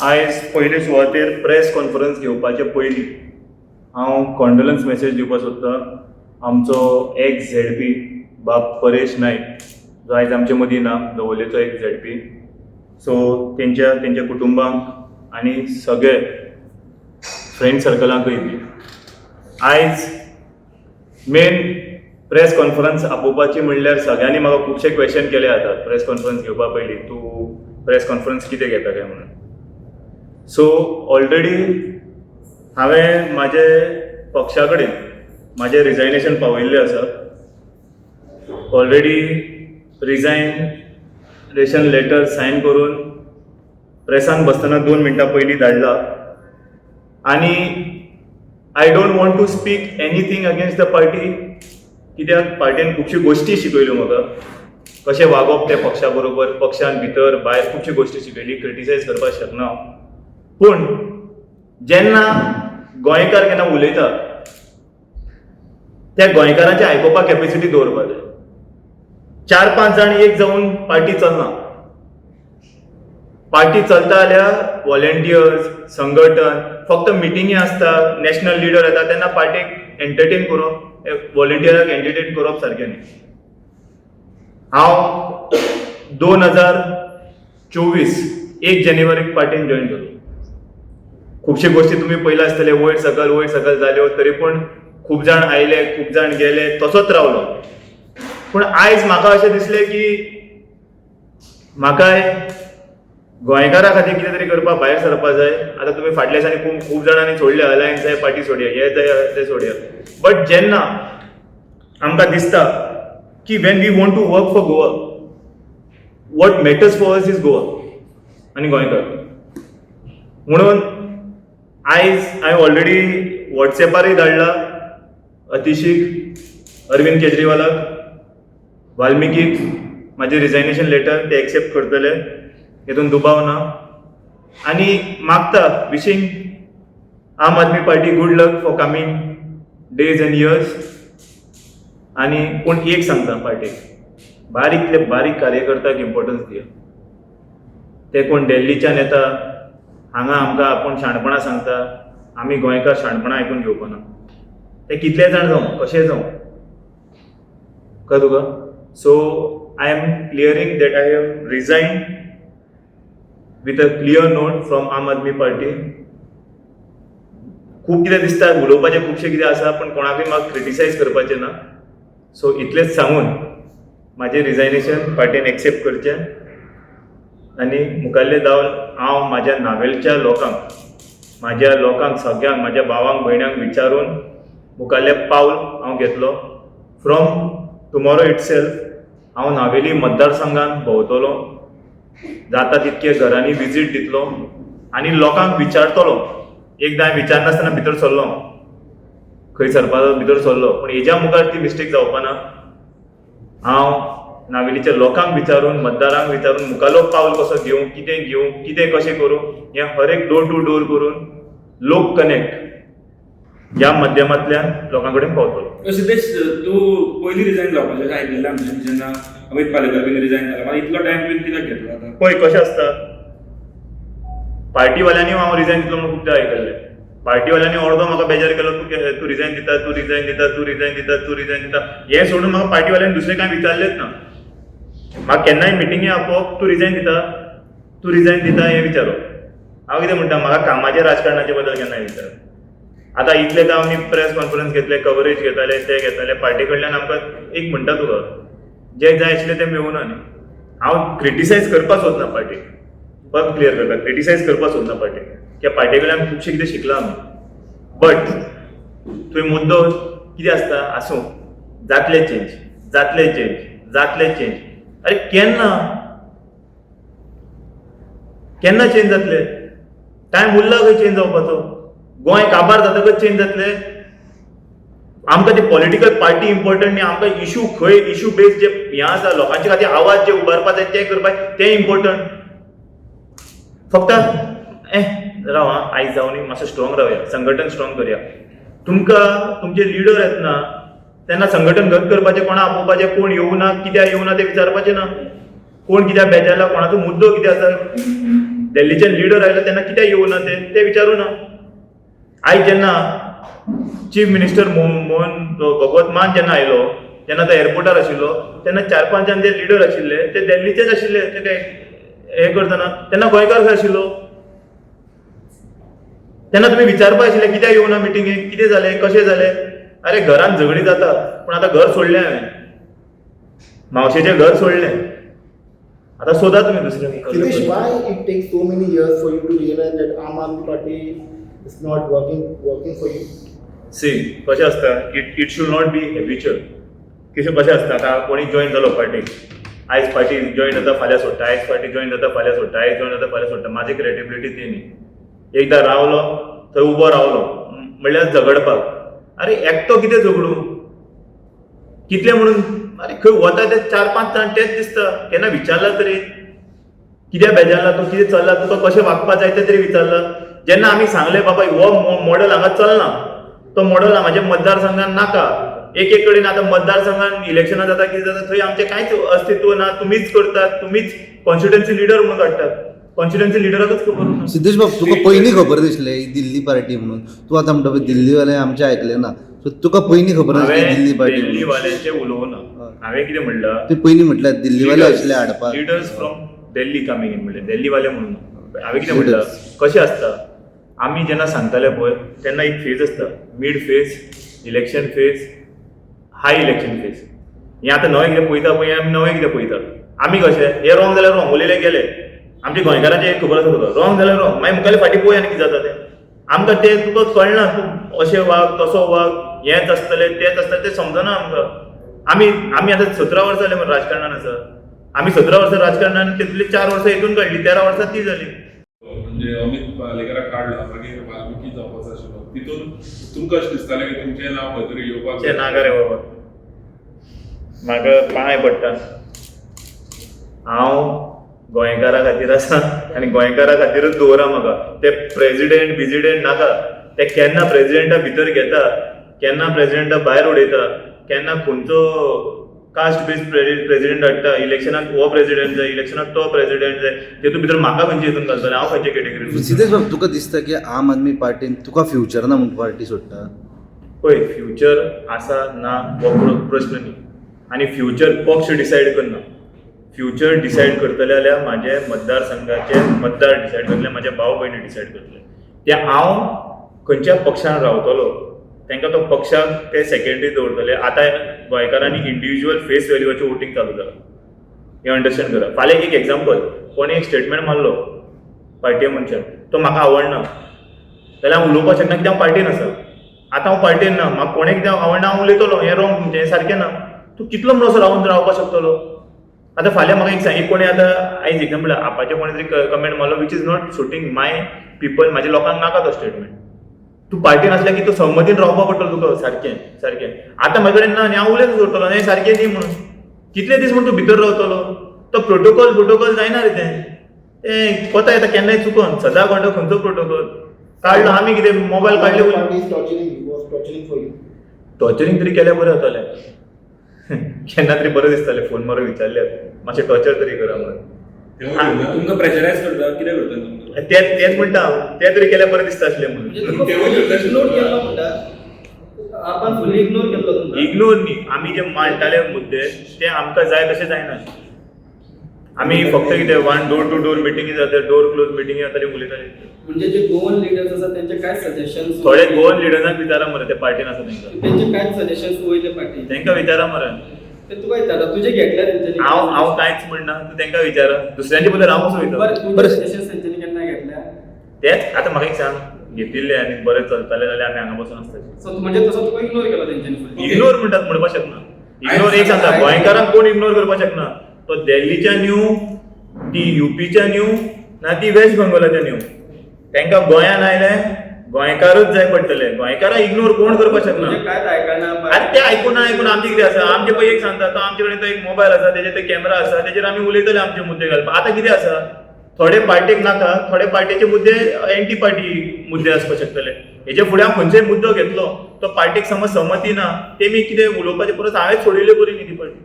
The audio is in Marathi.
आयज पयले सुवातेर प्रेस कॉन्फरन्स घेवपाचे पयलीं हांव कॉन्डोलन्स मॅसेज दिवपाक सोदतां आमचो एक्स झेड.पी. बाब परेश नायक, जो आयज आमचे मदीं ना, दवल्लेचो एक्स झेड.पी. सो तेंच्या कुटुंबांक आनी सगळे फ्रेंड सर्कलांकय बी आयज मेन प्रेस कॉन्फरन्स आपोवपाची म्हणल्यार सगळ्यांनी म्हाका खुबशे क्वेश्चन केले आतां प्रेस कॉन्फरन्स घेवपा पयलीं तूं प्रेस कॉन्फरन्स कितें घेता काय म्हणून. सो ऑलरेडी हांवें म्हाजे पक्षा कडेन म्हाजें रिजायनेशन पावयल्लें आसा. ऑलरेडी रिजायनेशन लेटर सायन करून प्रेसान बसतना 2 मिनटां पयलीं धाडला. आनी I don't want to speak anything against the party, कित्याक पार्टीन खुबश्यो गोश्टी शिकयल्यो म्हाका, कशें वागप त्या पक्षा बरोबर, पक्षान भितर भायर खुबश्यो गोश्टी शिकयली, क्रिटिसायज करपाक शकना हांव. पूण जेन्ना गोंयकार केन्ना उलयता त्या गोंयकारांची आयकुपाक कॅपेसिटी दवरपाक जाय. 4-5 जाण एक जावन पार्टी चलना. पार्टी चलता जाल्यार व्हॉलेंटियर्स, संघटन, फक्त मिटिंगी आसता, नॅशनल लिडर येता तेन्ना पार्टीक एंटरटेन करप, व्हॉलेंटियराक एंटरटेन करप सारकें न्ही. हांव 2024 1 जानेवारीक पार्टीन जॉयन जालो. खुबशे गोश्टी तुमी पयला आसतले, वयर सकल जाल्यो, तरी पूण खूब जाण आयले, खूब जाण गेले, तसोच रावलो. पूण आयज म्हाका अशें दिसलें की म्हाकाय गोंयकारा खातीर कितें तरी करपाक भायर सरपाक जाय. आतां तुमी फाटल्या दिसांनी खूब जाणांनी सोडले, अलायन्स जाय, पार्टी सोडया, हें जाय तें सोडया. बट जेन्ना आमकां दिसता की when we want to work for Goa, what matters for us is Goa आनी गोंयकार. म्हणून आयज हांवें ऑलरेडी वॉट्सॅपारय धाडला अतिशीक, अरविंद केजरीवालाक, वाल्मिकीक म्हाजें रिजायनेशन लेटर ते एक्सेप्ट करतले, हेतून दुबाव ना. आनी मागता wishing Aam Aadmi Party good luck for coming days and years. आनी पूण एक सांगता पार्टीक, बारीकले बारीक कार्यकर्त्याक इम्पॉर्टन्स दिया. ते कोण दिल्लीच्यान येता हांगा आमकां आपूण शाणपणां सांगता, आमी गोंयकार शाणपणां आयकून घेवपाना. ते कितले जाण जावं, कशें जावं, कळ्ळें तुका. So I am clearing that I have resign with a clear note from आम आदमी पार्टी. खूब कितें दिसता, उलोवपाचें खुबशें कितें आसा, पूण कोणाकूय म्हाका क्रिटिसायज करपाचें ना. सो इतलेंच सांगून म्हाजें रिजायनेशन पार्टीन एक्सेप्ट करचें आनी मुखाल्लें जावन हांव म्हाज्या नावेलच्या लोकांक, म्हाज्या लोकांक सगळ्यांक, म्हाज्या भावांक भयण्यांक विचारून मुखाल्लें पावल हांव घेतलो. फ्रॉम टुमॉरो इटसेल्फ हांव नावेली मतदारसंघान भोंवतलो, जाता तितके घरांनी विजीट दितलो आनी लोकांक विचारतलो. एकदां विचारनासतना भितर सरलो, खंय सरपाचो भितर सरलो, पूण हेज्या मुखार ती मिस्टेक जावपाना. हांव नावेलीच्या लोकांक विचारून, मतदारांक विचारून मुखालो पावल कसो घेवं, कितें कशें करूं, हें हर एक डोर टू डोर करून लोक कनेक्ट ह्या माध्यमांतल्यान लोकां कडेन पावतलो. सिद्धेश, तूं पयलीं रिजायन जावपाचें आयकलेलें आमच्यानी, जेन्ना अमित पालेकर बीन रिजायन जालो, मागीर इतलो टायम बीन कित्याक घेतलो आतां? पळय कशें आसता, पार्टीवाल्यांनी हांव रिजायन दितलो म्हणून खुबदां आयकल्लें. पार्टीवाल्यांनी अर्दो म्हाका बेजार केलो, तूं रिजायन दिता, तूं रिजायन दिता, तूं रिजायन दिता, तूं रिजायन दिता. हें सोडून म्हाका पार्टीवाल्यांनी दुसरें कांय विचारलेंच ना. म्हाका केन्नाय मिटिंगे आपोवप, तूं रिजायन दिता हें विचारप. हांव कितें म्हणटा, म्हाका कामाच्या राजकारणाचे बद्दल केन्नाय विचार. आतां इतले जावन आमी प्रेस कॉन्फरन्स घेतले, कवरेज घेताले, ते घेताले, पार्टी कडल्यान आमकां एक म्हणटा तुका जें जाय आशिल्लें तें मेळुना न्ही. हांव क्रिटिसायज करपाक सोदना पार्टीक, परत क्लियर करता, क्रिटिसायज करपाक सोदना पार्टीक, कित्याक पार्टी कडल्यान खुबशें कितें शिकला आमी. बट तुवें मुद्दो कितें आसता, आसूं जातलें चेंज. अरे केन्ना चेंज जातलें? टायम उरला खंय चेंज जावपाचो? गोंय काबार जातकच चेंज जातलें? आमकां ती पॉलिटिकल पार्टी इम्पॉर्टंट न्ही, आमकां इशू खंय, इशू बेस्ड जे हें आसा, लोकांचे खातीर आवाज जे उबारपा जाय तें करपाक तें इम्पॉर्टंट. फक्त राव आयज जावन मातसो स्ट्रॉंग रावया, संघटन स्ट्रॉंग करया. तुमकां तुमचे लिडर येतना तेन्ना संघटन घट करपाचें, कोणा आपोवपाचें, कोण येवना, कित्याक येवना तें विचारपाचें ना, कोण कित्याक बेजारला, कोणाचो मुद्दो कितें आसा दिल्लीचे लिडर आयले तेन्ना कित्याक येवना ते विचारू ना. आयज जेन्ना चीफ मिनिस्टर मोहन भगवत मान जेन्ना आयलो, जेन्ना तो एअरपोर्टार आशिल्लो तेन्ना 4-5 जे लिडर आशिल्ले ते दिल्लीचेच आशिल्ले. ते काय हे करतना तेन्ना गोंयकार खंय आशिल्लो? तेन्ना तुमी विचारपा आशिल्ले कित्याक येवना मिटिंगेक, कितें जालें, कशें जालें. अरे घरान झगडी जाता, पूण आतां घर सोडलें हांवें, मावशेचें घर सोडलें. आता सोदा तुम्ही दुसरें. Siddesh, why it takes so many years for you to realize that Aam Aadmi Party is not working for you? See कशें आसता, it should not be habitual. कशें आसता, आतां कोणी जॉईन जालो पार्टीक, आयज पार्टी जॉईन जाता फाल्यां सोडटा, आयज पार्टी जॉईन जाता फाल्यां सोडटा, आयज जॉईन जाता फाल्यां सोडटा. म्हाजी क्रेडिबिलिटी ती न्ही. एकदां रावलो थंय उबो रावलो म्हणल्यार झगडपाक. अरे एकटो कितें झगडू, कितले म्हणून. अरे खंय वता ते 4-5 जाण तेच दिसता. केन्ना विचारला तरी कित्याक बेजारला तूं, कितें चल्ला, तुका कशें वागपाक जाय तें तरी विचारला. जेन्ना आमी सांगलें बाबा हो मॉडल हांगा चलना, तो मॉडल म्हाज्या मतदारसंघान नाका. एक कडेन आतां मतदारसंघान इलेक्शनां जाता, कितें जाता, थंय आमचें कांयच अस्तित्व ना. तुमीच करतात, तुमीच कॉन्स्टिट्युएन्सी लिडर म्हणून काडटात. कॉन्स्टिट्युएन्सी लिडराकच खबर ना. सिद्धेश बाब, तुका पयलीं खबर दिसलें ही दिल्ली पार्टी म्हणून. तूं आतां म्हणटा पळय दिल्लीवाले आमचें आयकलें ना, सो तुका पयलीं खबर नासली दिल्ली पार्टी म्हणून. दिल्लीवाल्यांचें उलोवना. हांवें कितें म्हणलां, ते पयलीं म्हटल्यार दिल्लीवाले आसले हाडपाक. Leaders from Delhi coming in म्हणलें, दिल्लीवाले म्हणून. हांवें कितें म्हणलां, कशें आसता, आमी जेन्ना सांगताले पळय तेन्ना एक फेज आसता, मिड फेज, इलेक्शन फेज, हाय इलेक्शन फेज. हें आतां नवें कितें पळयता पळय, आमी नवें कितें पळयता. आमी कशें हे रॉंग जाल्यार रॉंग उलयले गेले. आमच्या गोंयकारांचें एक खबर आसा तुका, रॉंग जाल्यार रॉंग, मागीर मुखाल्ले फाटीं पळय आनी कितें जाता तें. आमकां तें तुका कळना, तूं अशें वाग तसो वाग, हेंच आसतलें तेंच आसतलें तें समजना आमकां. आमी आतां 17 वर्सां जालीं म्हणून राजकारणान आसा. आमी 17 वर्सां राजकारणान, तितली 4 वर्सां हितून काडली, 13 वर्सां ती जाली. म्हणजे अमित पालेकराक काडला, मागीर वाल्मिकी जावपाचो आशिल्लो, तितून तुमकां अशें दिसतालें की तुमचें नांव खंय तरी येवपाक तें नाका रे बाबा, म्हाका पांय पडटा. हांव गोंयकारा खातीर आसा आनी गोंयकारा खातीरच दवरा म्हाका. ते प्रेजिडेंट बिजिडेंट नाका. ते केन्ना प्रेजिडेंटा भितर घेता, केन्ना प्रेजिडेंटा भायर उडयता, केन्ना खंयचो कास्ट बेस्ड प्रेजिडेंट हाडटा. इलेक्शनाक हो प्रेजिडेंट जाय, इलेक्शनाक तो प्रेजिडेंट जाय. तेतून भितर म्हाका खंयच्या हितून घालतले, हांव खंयच्या कॅटेगरीन. सिद्धेश बाब, तुका दिसता की आम आदमी पार्टीन तुका फ्युचर ना म्हणून पार्टी सोडटा? पळय, फ्युचर आसा ना हो प्रश्न न्ही. आनी फ्युचर पक्ष डिसायड करना. फ्युचर डिसायड करतले जाल्यार म्हाजे मतदारसंघाचे मतदार डिसायड करतले, म्हाजे भाव भयणी डिसायड करतले. ते हांव खंयच्या पक्षान रावतलो तांकां तो पक्षाक ते सेकेंडरी दवरतले. आतां गोंयकारांनी इंडिविज्युअल फेस व्हॅल्यूवाचें वोटींग चालू जालां, हें अंडरस्टँड करा. फाल्यां एक एग्जाम्पल, कोणी एक स्टेटमेंट मारलो पार्टी मनशान, तो म्हाका आवडना जाल्यार हांव उलोवपाक शकना, कित्याक हांव पार्टीन आसा. आतां हांव पार्टीन ना, म्हाका कोणें कितें आवडना हांव उलयतलो. हें रॉंग तुमचें, हें सारकें ना. तूं कितलो म्हणून असो रावपाक शकतलो. आतां फाल्यां म्हाका एक सांग, एक कोणी आतां आयज एग्जाम्पल आपाचें कोणी तरी कमेंट मारलो which is not suiting my people, म्हाज्या लोकांक नाका तो स्टेटमेंट. तूं पार्टीन आसल्या की तूं सहमतीन रावपाक पडटलो तुका. सारकें सारकें. आतां म्हाजे कडेन ना आनी हांव उलयत सोडटलो, हें सारकें न्ही म्हणून. कितले दीस म्हणून तूं भितर रावतलो. तो प्रोटोकॉल जायना रे तें कोता येता केन्नाय चुकोन. सदां कोणतो खंयचो प्रोटोकॉल काडलो आमी कितें मोबायल काडले. Party is torturing for you. टॉर्चरींग तरी केल्यार बरें जातलें. केन्ना तरी बरें दिसतालें फोन मारून विचारल्यार मातशें टॉर्चर तरी करा म्हणून. तुमकां प्रेशरायज करता, कितें करता तुमकां? तेच म्हणटा हांव, तें तरी केल्यार बरें दिसता आसलें म्हणून. इग्नोर केलो म्हणटा, आपण फुली इग्नोर केलो तुमकां. इग्नोर न्ही, आमी जे मांडटाले मुद्दे ते आमकां जाय तशें जायना. आमी फक्त कितें डोर टू डोर मिटिंगी जाता, डोर क्लोज मिटिंगी जाताली उलयताले. म्हणजे जे गोवन लिडर्स आसा त्यांचे काय सजेशन्स, थोडे गोवन लिडर्सांक विचारा मरे, ते पार्टीन आसा तांकां. त्यांचे काय सजेशन्स वयले पार्टी तांकां विचारा मरे. ते तुका विचारता, तुझे घेतल्या तेंच्यांनी? हांव कांयच म्हणना, तूं तांकां विचारा. दुसऱ्यांचे बद्दल हांव कसो वयता. बरें, तुझे सजेशन्स तेंच्यांनी केन्ना घेतल्या? तेच आतां म्हाका एक सांग, घेतिल्ले आनी बरें चलताले जाल्यार आमी हांगा बसून आसताले. सो म्हणजे तसो तुका इग्नोर केलो तेंच्यांनी? इग्नोर म्हणपाक शकना. इग्नोर एक सांगता, गोंयकारांक कोण इग्नोर करपाक शकना. तो दिल्लीच्या न्यू, ती युपीच्या न्यू ना ती वेस्ट बेंगॉलाच्या न्यू. तांकां गोंयान आयले गोंयकारच जाय पडटले. गोंयकारां इग्नोर कोण करपाक शकना. म्हणजे काय आयकना? आरे ते आयकून आमचे कितें आसा, आमचे पळय एक सांगता, तो आमचे कडेन तो एक मोबायल आसा, तेजेर ते कॅमेरा आसा, तेजेर आमी उलयतले आमचे मुद्दे घालपाक. आतां कितें आसा, थोडे पार्टीक नाका, थोडे पार्टीचे मुद्दे एंटी पार्टी मुद्दे आसपाक शकतले. हेजे फुडें हांव खंयचोय मुद्दो घेतलो तो पार्टीक समज सहमती ना, ते मी कितें उलोवपाचे परत हांवेंच सोडिल्ले बरी न्ही ती पार्टी.